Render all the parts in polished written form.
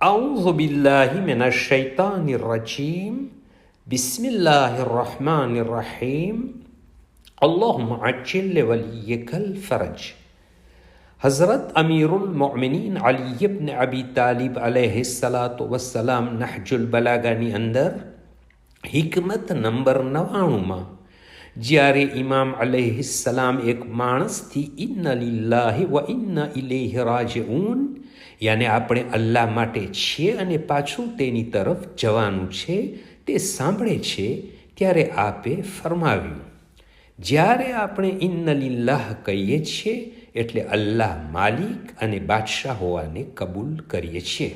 أعوذ بالله من الشيطان الرجيم بسم الله الرحمن الرحيم اللهم عجل لوليك الفرج. हज़रत अमीरुल मोमिनीन अली इब्न अबी तालिब अलैहिस्सलातु वस्सलाम नहजुल बलागाની અંદર हिकमत नंबर 99માં જ્યારે ઇમામ અલૈહિસ્સલામ એક માણસથી ઇન્ના લિલ્લાહિ વ ઇન્ના ઇલૈહિ રાજિઉન યાને આપણે અલ્લાહ માટે છીએ અને પાછું તેની તરફ જવાનું છે તે સાંભળે છે ત્યારે આપે ફરમાવ્યું, જ્યારે આપણે ઇન્ના લિલ્લાહ કહીએ છીએ એટલે અલ્લાહ માલિક અને બાદશાહ હોવાને કબૂલ કરીએ છીએ,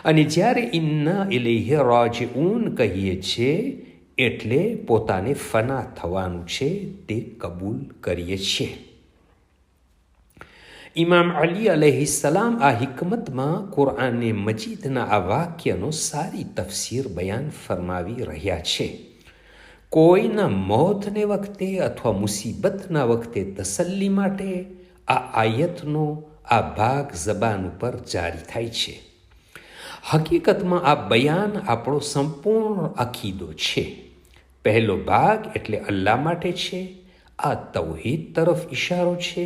અને જ્યારે ઇન્ના ઇલૈહિ રાજિઉન કહીએ છીએ એટલે પોતાને ફના થવાનું છે તે કબૂલ કરીએ છીએ. ઇમામ અલી અલૈહિસ્સલામ આ હિકમતમાં કુરઆને મજીદના આ વાક્યનો સારી તફસીર બયાન ફરમાવી રહ્યા છે. કોઈના મોતને વખતે અથવા મુસીબતના વખતે તસલ્લી માટે આ આયતનો આ ભાગ જબાન ઉપર જારી થાય છે. હકીકતમાં આ બયાન આપણો સંપૂર્ણ અકીદો છે. પહેલો ભાગ એટલે અલ્લાહ માટે છે. આ તૌહીદ તરફ ઇશારો છે.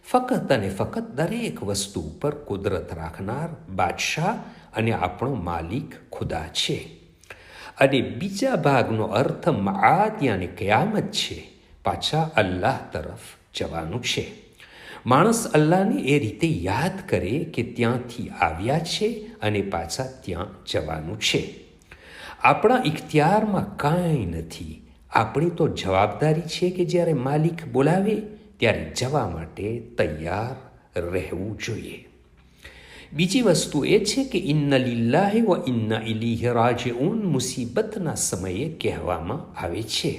ફકત અને ફકત દરેક વસ્તુ ઉપર કુદરત રાખનાર બાદશાહ અને આપણો માલિક ખુદા છે. અને બીજા ભાગનો અર્થ મઆદ યાને કયામત છે. પાછા અલ્લાહ તરફ જવાનું છે. માણસ અલ્લાહને એ રીતે યાદ કરે કે ત્યાંથી આવ્યા છે અને પાછા ત્યાં જવાનું છે. આપણા ઇખ્તિયારમાં કાંઈ નથી. આપણી તો જવાબદારી છે કે જ્યારે માલિક બોલાવે ત્યારે જવા માટે તૈયાર રહેવું જોઈએ. બીજી વસ્તુ એ છે કે ઇન્ના લિલ્લાહિ વ ઇન્ના ઇલૈહિ રાજિઉન મુસીબતના સમયે કહેવામાં આવે છે.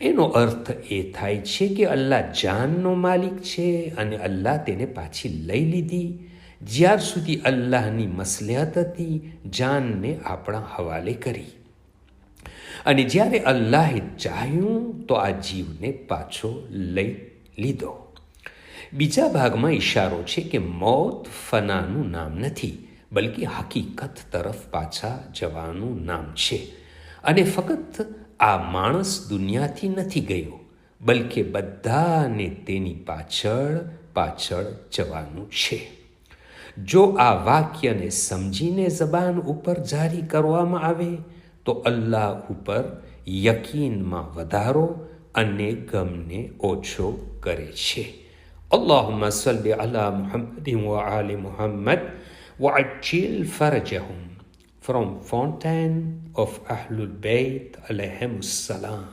એનો અર્થ એ થાય છે કે અલ્લાહ જાનનો માલિક છે અને અલ્લાહ તેને પાછી લઈ લીધી. જ્યાર સુધી અલ્લાહની મસલહત હતી જાનને આપણા હવાલે કરી, અને જ્યારે અલ્લાહે ચાહ્યું તો આ જીવને પાછો લઈ લીધો. બીજા ભાગમાં ઇશારો છે કે મોત ફનાનું નામ નથી, બલ્કિ હકીકત તરફ પાછા જવાનું નામ છે. અને ફક્ત આ માણસ દુનિયાથી નથી ગયો, બલ્કિ બધાને તેની પાછળ પાછળ જવાનું છે. જો આ વાક્યને સમજીને જબાન ઉપર જારી કરવામાં આવે તો અલ્લાહ ઉપર યકીનમાં વધારો અને ગમને ઓછો કરે છે. અલ્લાહુમ્મા સલ્લી અલા મુહમ્મદિન વ આલિ મુહમ્મદ વ અજ્જિલ ફરજહુમ. From Fountain of Ahlul Bayt alayhimus salam.